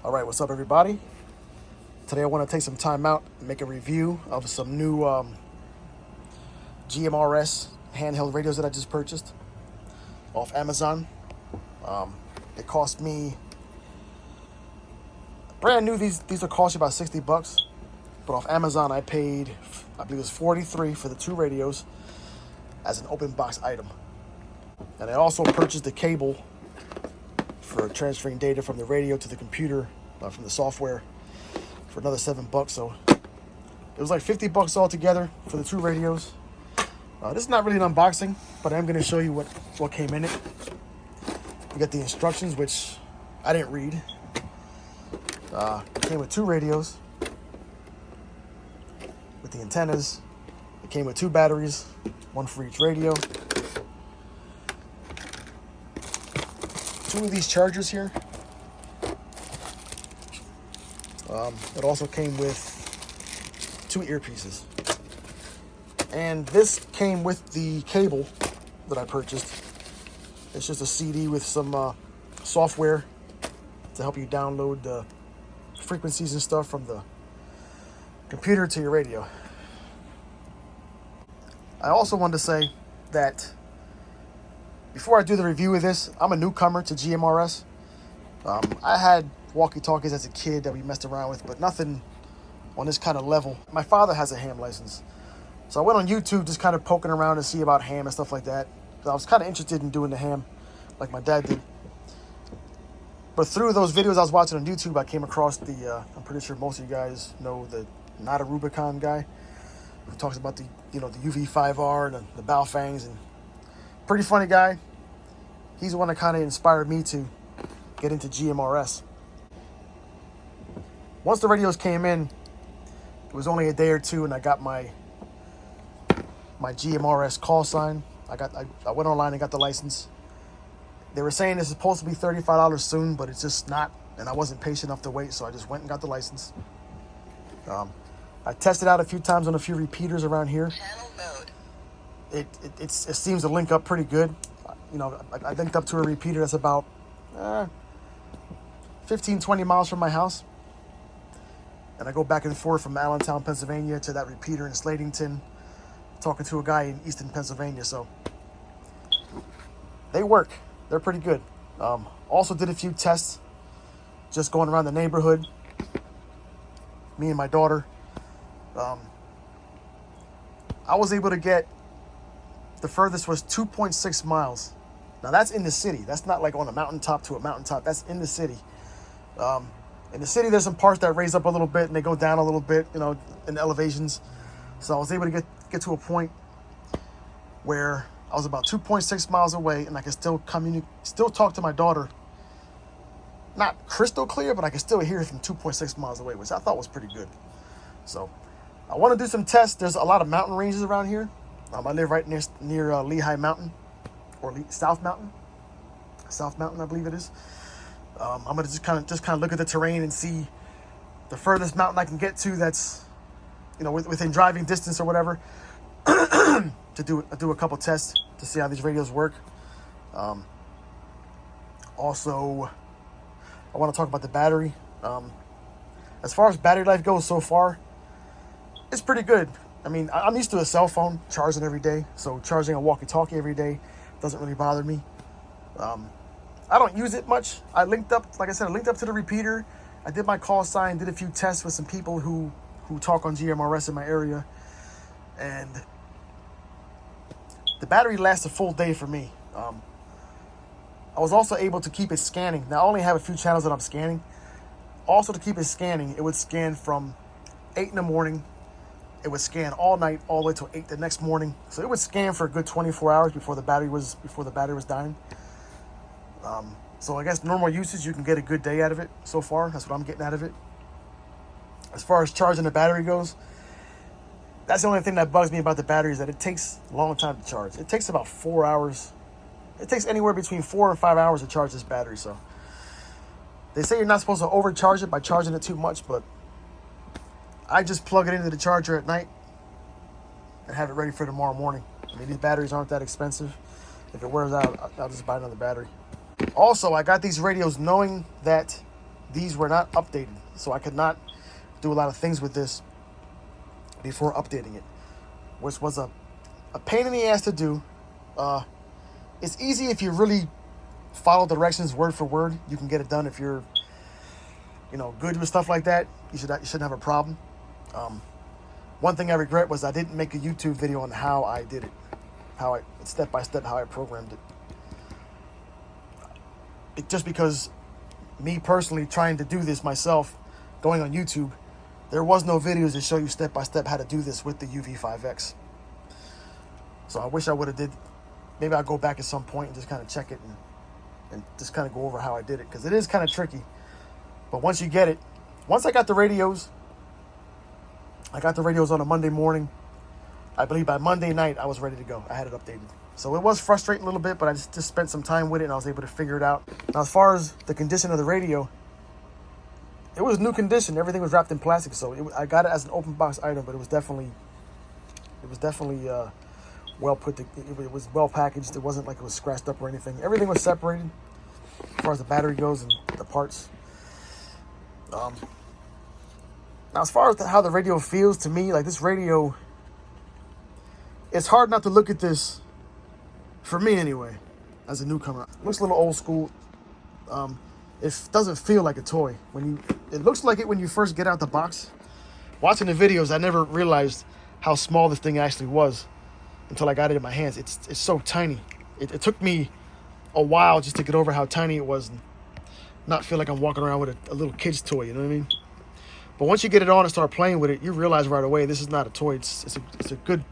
All right, what's up, everybody? Today I want to take some time out and make a review of some new Gmrs handheld radios that I just purchased off Amazon. It cost me, brand new, these will cost you about $60, but off Amazon I paid, I believe it was $43 for the two radios as an open box item. And I also purchased the cable for transferring data from the radio to the computer, from the software, for another $7. So it was like $50 altogether for the two radios. This is not really an unboxing, but I am going to show you what came in it. You got the instructions, which I didn't read. It came with two radios with the antennas. It came with two batteries, one for each radio. Two of these chargers here. It also came with two earpieces. And this came with the cable that I purchased. It's just a CD with some software to help you download the frequencies and stuff from the computer to your radio. I also wanted to say that before I do the review of this, I'm a newcomer to Gmrs. I had walkie-talkies as a kid that we messed around with, but nothing on this kind of level. My father has a ham license, so I went on YouTube just kind of poking around to see about ham and stuff like that. I was kind of interested in doing the ham like my dad did. But through those videos I was watching on YouTube, I came across the, I'm pretty sure most of you guys know the Not a Rubicon guy, who talks about the, the UV-5R and the Baofengs, and pretty funny guy. He's the one that kind of inspired me to get into Gmrs. Once the radios came in, it was only a day or two, and I got my Gmrs call sign. I went online and got the license. They were saying it's supposed to be $35 soon, but it's just not, and I wasn't patient enough to wait, so I just went and got the license. I tested out a few times on a few repeaters around here. Channel mode. It seems to link up pretty good. I linked up to a repeater that's about 15, 20 miles from my house. And I go back and forth from Allentown, Pennsylvania to that repeater in Slatington, talking to a guy in Easton, Pennsylvania. So they work. They're pretty good. Also did a few tests just going around the neighborhood. Me and my daughter. I was able to get, the furthest was 2.6 miles. Now that's in the city. That's not like on a mountaintop to a mountaintop. That's in the city. In the city, there's some parts that raise up a little bit and they go down a little bit, in elevations. So I was able to get to a point where I was about 2.6 miles away, and I could still talk to my daughter. Not crystal clear, but I could still hear her from 2.6 miles away, which I thought was pretty good. So I want to do some tests. There's a lot of mountain ranges around here. I live right near Lehigh Mountain, or South Mountain, I believe it is. I'm gonna just kind of look at the terrain and see the furthest mountain I can get to that's, within driving distance or whatever, to do a couple tests to see how these radios work. Also, I want to talk about the battery. As far as battery life goes so far, it's pretty good. I mean, I'm used to a cell phone charging every day, so charging a walkie-talkie every day doesn't really bother me. I don't use it much. I linked up to the repeater. I did my call sign, did a few tests with some people who talk on Gmrs in my area, and the battery lasts a full day for me. I was also able to keep it scanning. Now, I only have a few channels that I'm scanning. Also, to keep it scanning, it would scan from 8 in the morning. It would scan all night, all the way till 8 the next morning. So it would scan for a good 24 hours before the battery was dying. So I guess normal usage, you can get a good day out of it so far. That's what I'm getting out of it. As far as charging the battery goes, that's the only thing that bugs me about the battery, is that it takes a long time to charge. It takes about 4 hours. It takes anywhere between 4 and 5 hours to charge this battery. So they say you're not supposed to overcharge it by charging it too much, but I just plug it into the charger at night and have it ready for tomorrow morning. I mean, these batteries aren't that expensive. If it wears out, I'll just buy another battery. Also, I got these radios knowing that these were not updated, so I could not do a lot of things with this before updating it, which was a pain in the ass to do. It's easy if you really follow directions word for word. You can get it done if you're, good with stuff like that. You shouldn't have a problem. One thing I regret was I didn't make a YouTube video on how I did it, step by step, how I programmed it. Just because me personally trying to do this myself, going on YouTube, there was no videos that show you step by step how to do this with the UV-5X. So I wish I would have did. Maybe I'll go back at some point and just kind of check it and just kind of go over how I did it, because it is kind of tricky. But once you get it, once I got the radios on a Monday morning. I believe by Monday night I was ready to go. I had it updated. So it was frustrating a little bit, but I just spent some time with it and I was able to figure it out. Now, as far as the condition of the radio, it was new condition. Everything was wrapped in plastic, so I got it as an open box item, but it was definitely well put. It was well packaged. It wasn't like it was scratched up or anything. Everything was separated as far as the battery goes and the parts. Now, as far as how the radio feels to me, like this radio, it's hard not to look at this, for me anyway, as a newcomer. It looks a little old school. It doesn't feel like a toy. It looks like it when you first get out the box. Watching the videos, I never realized how small this thing actually was until I got it in my hands. It's so tiny. It took me a while just to get over how tiny it was and not feel like I'm walking around with a little kid's toy, you know what I mean? But once you get it on and start playing with it, you realize right away this is not a toy. It's a good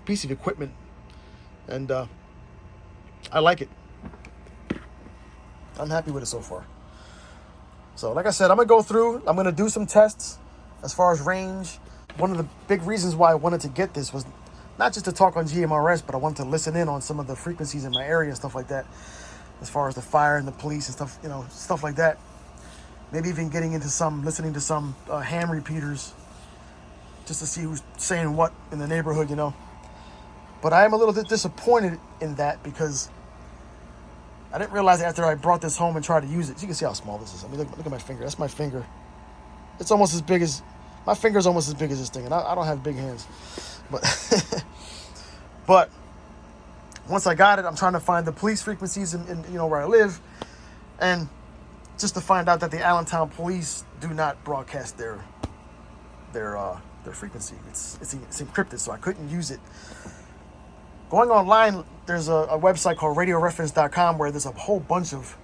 piece of equipment, and I like it. I'm happy with it so far. So like I said, I'm going to do some tests as far as range. One of the big reasons why I wanted to get this was not just to talk on GMRS, but I wanted to listen in on some of the frequencies in my area and stuff like that, as far as the fire and the police and stuff, stuff like that. Maybe even getting into listening to some ham repeaters, just to see who's saying what in the neighborhood, But I am a little bit disappointed in that, because I didn't realize after I brought this home and tried to use it. You can see how small this is. I mean, look at my finger. That's my finger. It's almost as big as, my finger's almost as big as this thing, and I don't have big hands. But once I got it, I'm trying to find the police frequencies in where I live, and just to find out that the Allentown police do not broadcast their frequency. It's encrypted, so I couldn't use it. Going online, there's a website called radioreference.com where there's a whole bunch of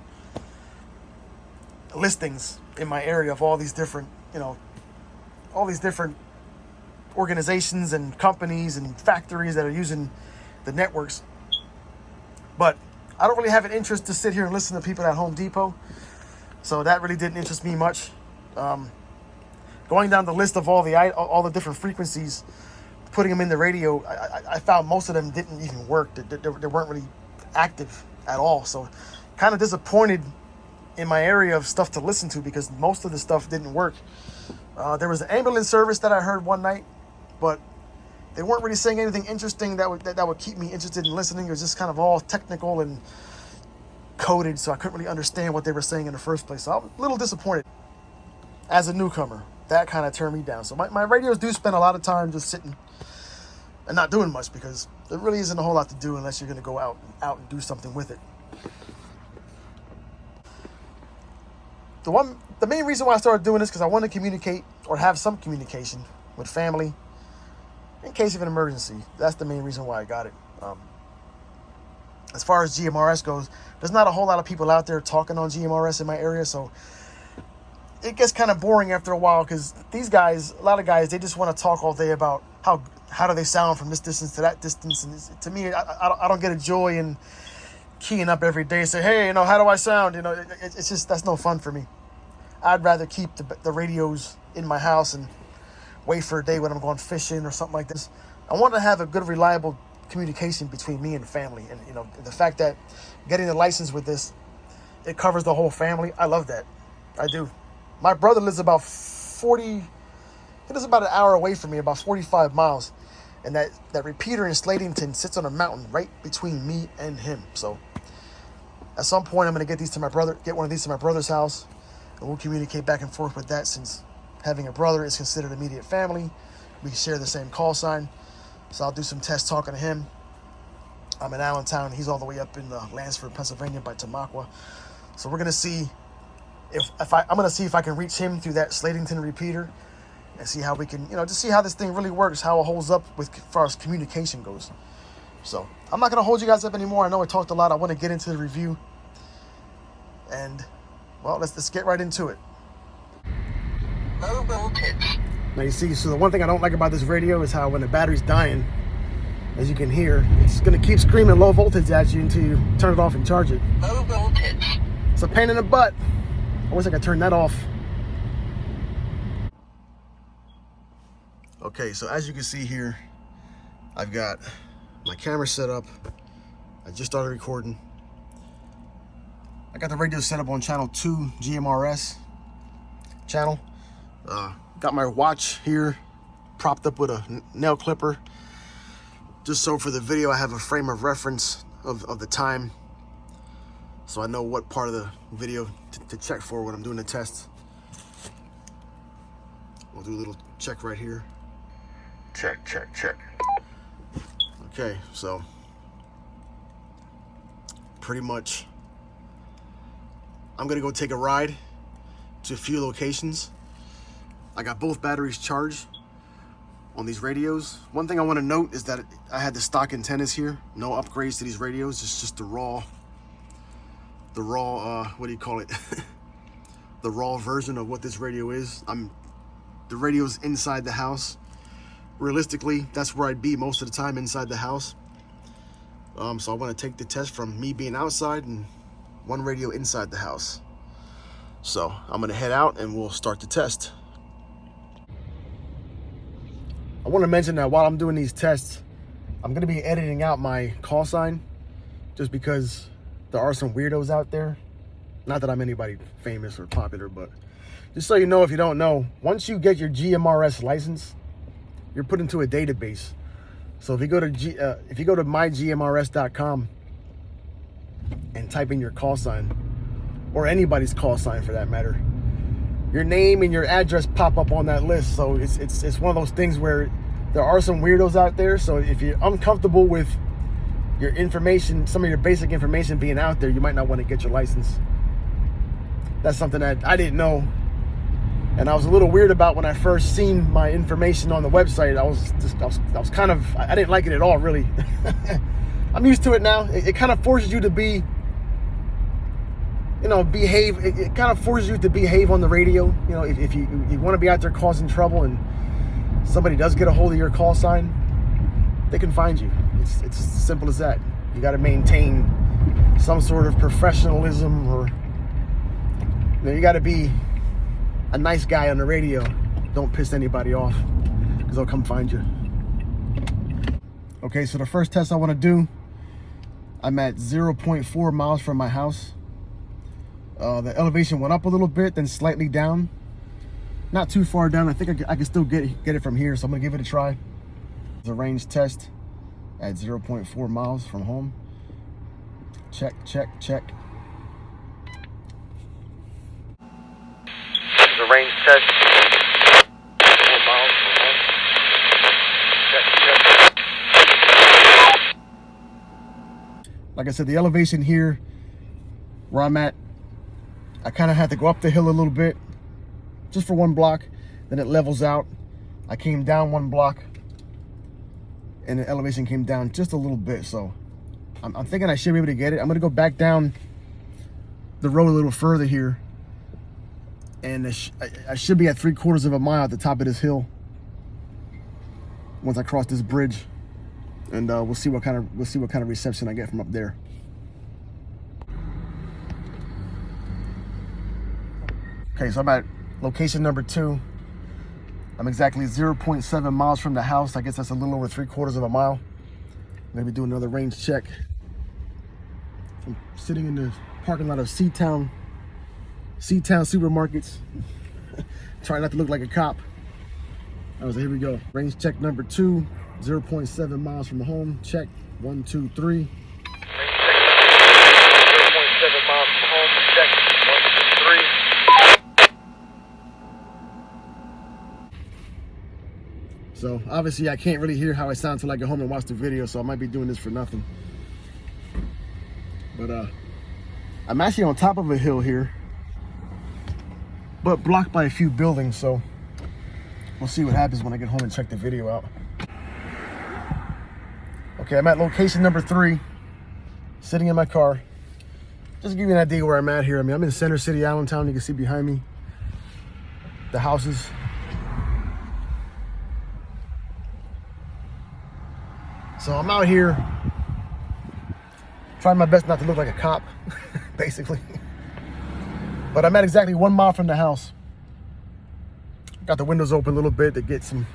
listings in my area of all these different organizations and companies and factories that are using the networks. But I don't really have an interest to sit here and listen to people at Home Depot, so that really didn't interest me much. Going down the list of all the different frequencies, putting them in the radio, I found most of them didn't even work. They weren't really active at all. So kind of disappointed in my area of stuff to listen to, because most of the stuff didn't work. There was an ambulance service that I heard one night, but they weren't really saying anything interesting that would keep me interested in listening. It was just kind of all technical and coded, so I couldn't really understand what they were saying in the first place. So I was a little disappointed as a newcomer. That kind of turned me down. So my radios do spend a lot of time just sitting and not doing much, because there really isn't a whole lot to do unless you're going to go out and do something with it. The main reason why I started doing this, because I want to communicate or have some communication with family in case of an emergency. That's the main reason why I got it. As far as GMRS goes, there's not a whole lot of people out there talking on GMRS in my area, so it gets kind of boring after a while, because a lot of guys, they just want to talk all day about how do they sound from this distance to that distance. And to me, I don't get a joy in keying up every day and say, hey, how do I sound? It's just, that's no fun for me. I'd rather keep the radios in my house and wait for a day when I'm going fishing or something like this. I want to have a good, reliable communication between me and family. And, the fact that getting the license with this, it covers the whole family. I love that. I do. My brother lives about an hour away from me, about 45 miles. And that repeater in Slatington sits on a mountain right between me and him. So at some point, I'm going to get one of these to my brother's house. And we'll communicate back and forth with that, since having a brother is considered immediate family. We share the same call sign. So I'll do some test talking to him. I'm in Allentown. He's all the way up in Lansford, Pennsylvania by Tamaqua. So we're going to see I'm going to see if I can reach him through that Slatington repeater and see how we can, just see how this thing really works, how it holds up as far as communication goes. So I'm not going to hold you guys up anymore. I know I talked a lot. I want to get into the review. And, well, let's get right into it. Low voltage. Now you see, so the one thing I don't like about this radio is how when the battery's dying, as you can hear, it's going to keep screaming low voltage at you until you turn it off and charge it. Low voltage. It's a pain in the butt. I wish I could turn that off. Okay, so as you can see here, I've got my camera set up. I just started recording. I got the radio set up on channel 2 Gmrs channel. Got my watch here propped up with a nail clipper, just so for the video I have a frame of reference of the time, so I know what part of the video to check for when I'm doing the test. We'll do a little check right here. Check, check, check. Okay, so pretty much I'm gonna go take a ride to a few locations. I got both batteries charged on these radios. One thing I want to note is that I had the stock antennas here. No upgrades to these radios. It's just the raw, what do you call it? The raw version of what this radio is. The radio's inside the house. Realistically, that's where I'd be most of the time, inside the house. So I want to take the test from me being outside and one radio inside the house. So I'm gonna head out and we'll start the test. I want to mention that while I'm doing these tests, I'm going to be editing out my call sign, just because there are some weirdos out there. Not that I'm anybody famous or popular, but just so you know, if you don't know, once you get your GMRS license, you're put into a database. So if you go to mygmrs.com and type in your call sign, or anybody's call sign for that matter, your name and your address pop up on that list. So it's one of those things where there are some weirdos out there. So if you're uncomfortable with your information, some of your basic information being out there, you might not want to get your license. That's something that I didn't know, and I was a little weird about when I first seen my information on the website. I was kind of, I didn't like it at all, really. I'm used to it now. It kind of forces you to be, behave. It kind of forces you to behave on the radio. If you want to be out there causing trouble and somebody does get a hold of your call sign, they can find you. It's as simple as that. You got to maintain some sort of professionalism, or you got to be a nice guy on the radio. Don't piss anybody off, because they'll come find you. Okay, so the first test I want to do, I'm at 0.4 miles from my house. The elevation went up a little bit, then slightly down. Not too far down. I think I can still get it from here, so I'm gonna give it a try. It's a range test at 0.4 miles from home. Check, check, check. It's a range test. 4 miles from home. Check, check. Like I said, the elevation here where I'm at, I kind of had to go up the hill a little bit, just for one block, then it levels out. I came down one block and the elevation came down just a little bit. So I'm thinking I should be able to get it. I'm gonna go back down the road a little further here, and I should be at 3/4 of a mile at the top of this hill once I cross this bridge, and we'll see what kind of reception I get from up there. Okay, so I'm at location number 2. I'm exactly 0.7 miles from the house. I guess that's a little over 3/4 of a mile. Maybe do another range check. I'm sitting in the parking lot of Seatown Supermarkets. Trying not to look like a cop. All right, so here we go. Range check number 2, 0.7 miles from home. Check, 1, 2, 3. Range check. 0.7 miles from home. Check, 1, 2, 3. So obviously I can't really hear how I sound till I get home and watch the video, so I might be doing this for nothing. But I'm actually on top of a hill here, but blocked by a few buildings, so we'll see what happens when I get home and check the video out. Okay, I'm at location number 3, sitting in my car. Just to give you an idea where I'm at here. I mean, I'm in Center City, Allentown. You can see behind me the houses. So I'm out here trying my best not to look like a cop, basically. But I'm at exactly 1 mile from the house. Got the windows open a little bit to get some,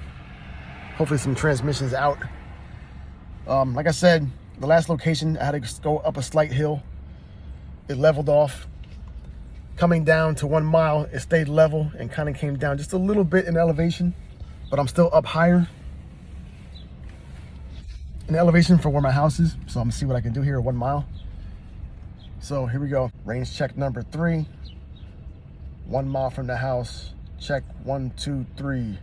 hopefully some transmissions out. Like I said, the last location, I had to go up a slight hill. It leveled off. Coming down to 1 mile, it stayed level and kind of came down just a little bit in elevation, but I'm still up higher in elevation for where my house is. So I'm gonna see what I can do here at 1 mile. So here we go. Range check number 3. 1 mile from the house. Check 1, 2, 3.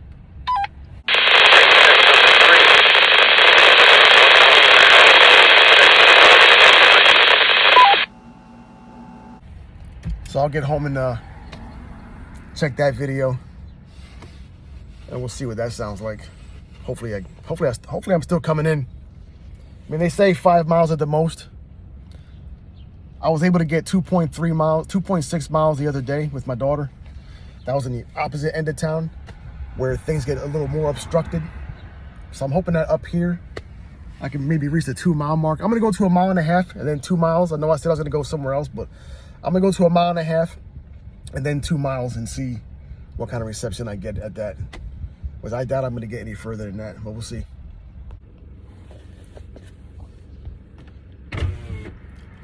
So I'll get home and check that video, and we'll see what that sounds like. Hopefully I'm still coming in. I mean, they say 5 miles at the most. I was able to get 2.3 miles, 2.6 miles the other day with my daughter. That was in the opposite end of town where things get a little more obstructed. So I'm hoping that up here I can maybe reach the 2 mile mark. I'm gonna go to 1.5 miles and then 2 miles. I know I said I was gonna go somewhere else, but I'm gonna go to 1.5 miles and then 2 miles and see what kind of reception I get at that. Because I doubt I'm gonna get any further than that, but we'll see.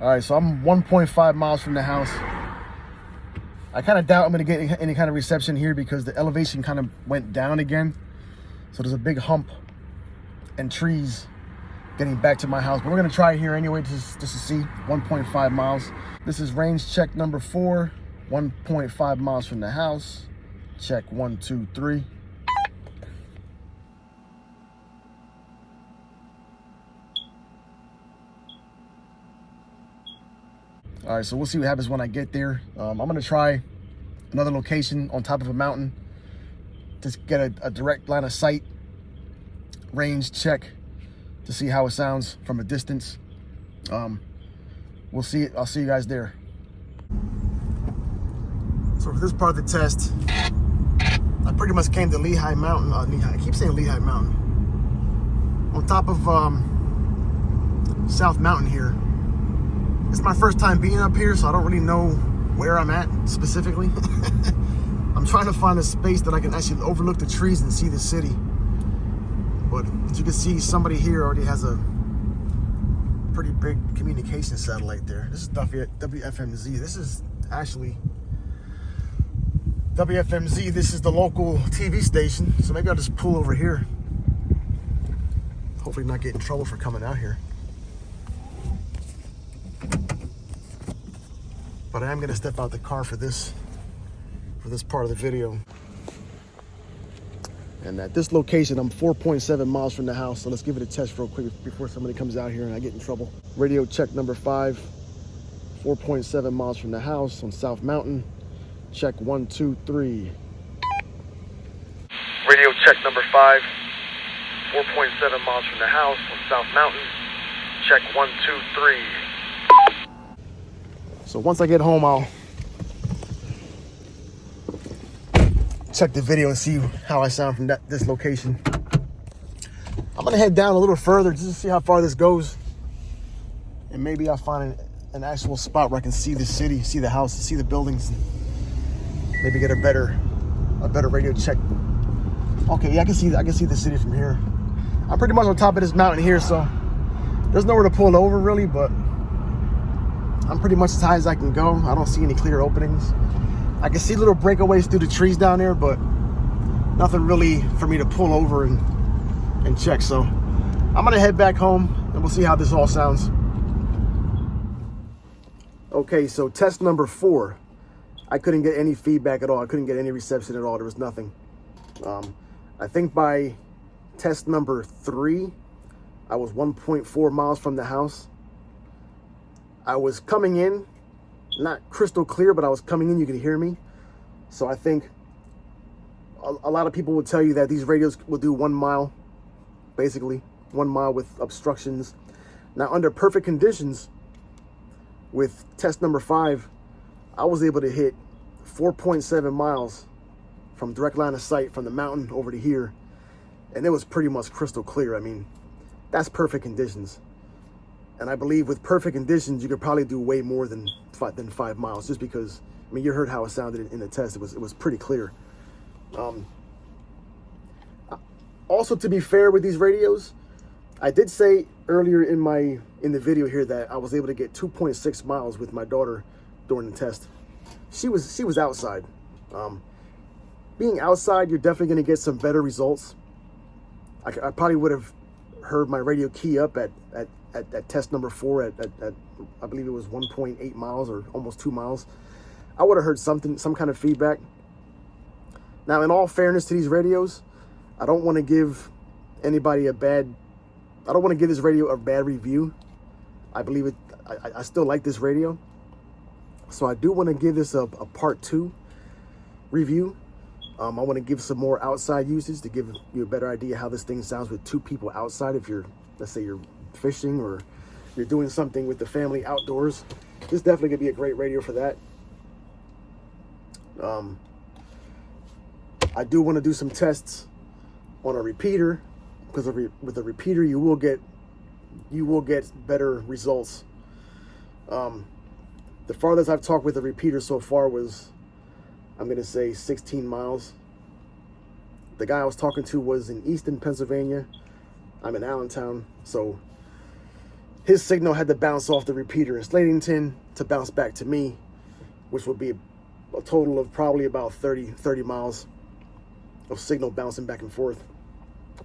All right, so I'm 1.5 miles from the house. I kind of doubt I'm gonna get any kind of reception here because the elevation kind of went down again. So there's a big hump and trees getting back to my house. But we're gonna try it here anyway, just to see. 1.5 miles. This is range check number 4. 1.5 miles from the house. Check 1, 2, 3. All right, so we'll see what happens when I get there. I'm gonna try another location on top of a mountain. Just get a direct line of sight, range check to see how it sounds from a distance. We'll see. I'll see you guys there. So for this part of the test, I pretty much came to Lehigh Mountain. I keep saying Lehigh Mountain. On top of South Mountain here. It's my first time being up here, so I don't really know where I'm at specifically. I'm trying to find a space that I can actually overlook the trees and see the city. But as you can see, somebody here already has a pretty big communication satellite there. This is WFMZ. This is actually WFMZ. This is the local TV station. So maybe I'll just pull over here. Hopefully not get in trouble for coming out here. But I am gonna step out the car for this part of the video. And at this location, I'm 4.7 miles from the house. So let's give it a test real quick before somebody comes out here and I get in trouble. Radio check number 5, 4.7 miles from the house on South Mountain. Check 1, 2, 3. Radio check number 5, 4.7 miles from the house on South Mountain. Check 1, 2, 3. So once I get home, I'll check the video and see how I sound from this location. I'm gonna head down a little further just to see how far this goes. And maybe I'll find an actual spot where I can see the city, see the house, see the buildings. Maybe get a better radio check. Okay, yeah, I can see the city from here. I'm pretty much on top of this mountain here, so there's nowhere to pull over really, but I'm pretty much as high as I can go. I don't see any clear openings. I can see little breakaways through the trees down there, but nothing really for me to pull over and check. So I'm gonna head back home and we'll see how this all sounds. Okay, so test number 4. I couldn't get any feedback at all. I couldn't get any reception at all. There was nothing. I think by test number 3, I was 1.4 miles from the house. I was coming in, not crystal clear, but I was coming in, you could hear me. So I think a lot of people will tell you that these radios will do 1 mile, basically 1 mile with obstructions. Now, under perfect conditions, with test number 5, I was able to hit 4.7 miles from direct line of sight from the mountain over to here. And it was pretty much crystal clear. I mean, that's perfect conditions. And I believe with perfect conditions, you could probably do way more than 5 miles, just because, I mean, you heard how it sounded in the test. It was pretty clear. Also, to be fair with these radios, I did say earlier in the video here that I was able to get 2.6 miles with my daughter during the test. She was outside. Being outside, you're definitely going to get some better results. I probably would have heard my radio key up at test number 4 at I believe it was 1.8 miles or almost 2 miles. I would have heard some kind of feedback. Now, in all fairness to these radios, I don't want to give anybody I don't want to give this radio a bad review. I believe it. I still like this radio. So I do want to give this a part 2 review. I want to give some more outside usage to give you a better idea how this thing sounds with 2 people outside. If you're, let's say you're fishing or you're doing something with the family outdoors, this definitely could be a great radio for that. I do want to do some tests on a repeater, because with a repeater you will get better results. The farthest I've talked with a repeater so far was, I'm going to say 16 miles. The guy I was talking to was in Easton, Pennsylvania. I'm in Allentown. So his signal had to bounce off the repeater in Slatington to bounce back to me, which would be a total of probably about 30 miles of signal bouncing back and forth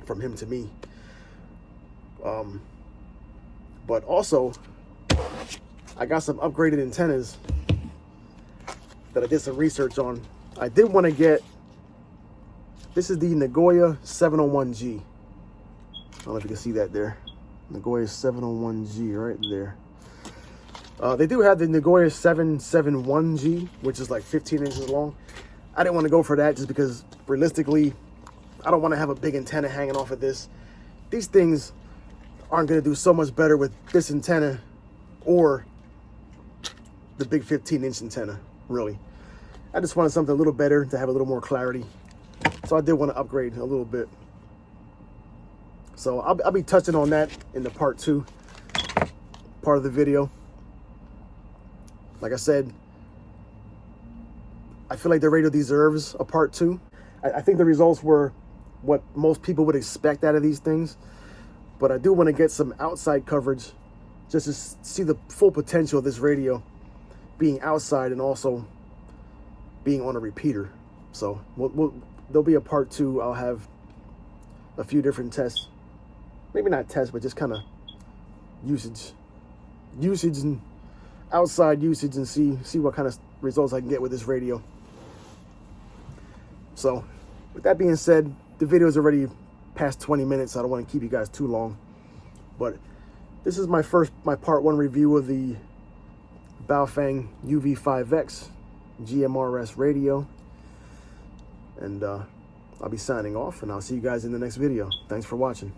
from him to me. But also, I got some upgraded antennas that I did some research on. I did want to get, this is the Nagoya 701G. I don't know if you can see that there. Nagoya 701G right there. They do have the Nagoya 771G, which is like 15 inches long. I didn't want to go for that just because realistically, I don't want to have a big antenna hanging off of this. These things aren't going to do so much better with this antenna or the big 15-inch antenna, really. I just wanted something a little better to have a little more clarity. So I did want to upgrade a little bit. So I'll be touching on that in the part 2 part of the video. Like I said, I feel like the radio deserves a part 2. I think the results were what most people would expect out of these things. But I do want to get some outside coverage just to see the full potential of this radio being outside and also being on a repeater. So there'll be a part 2. I'll have a few different tests. Maybe not tests, but just kind of usage and outside usage, and see what kind of results I can get with this radio. So with that being said, the video is already past 20 minutes. So I don't want to keep you guys too long, but this is my part 1 review of the Baofeng UV-5X Gmrs radio, and I'll be signing off, and I'll see you guys in the next video. Thanks for watching.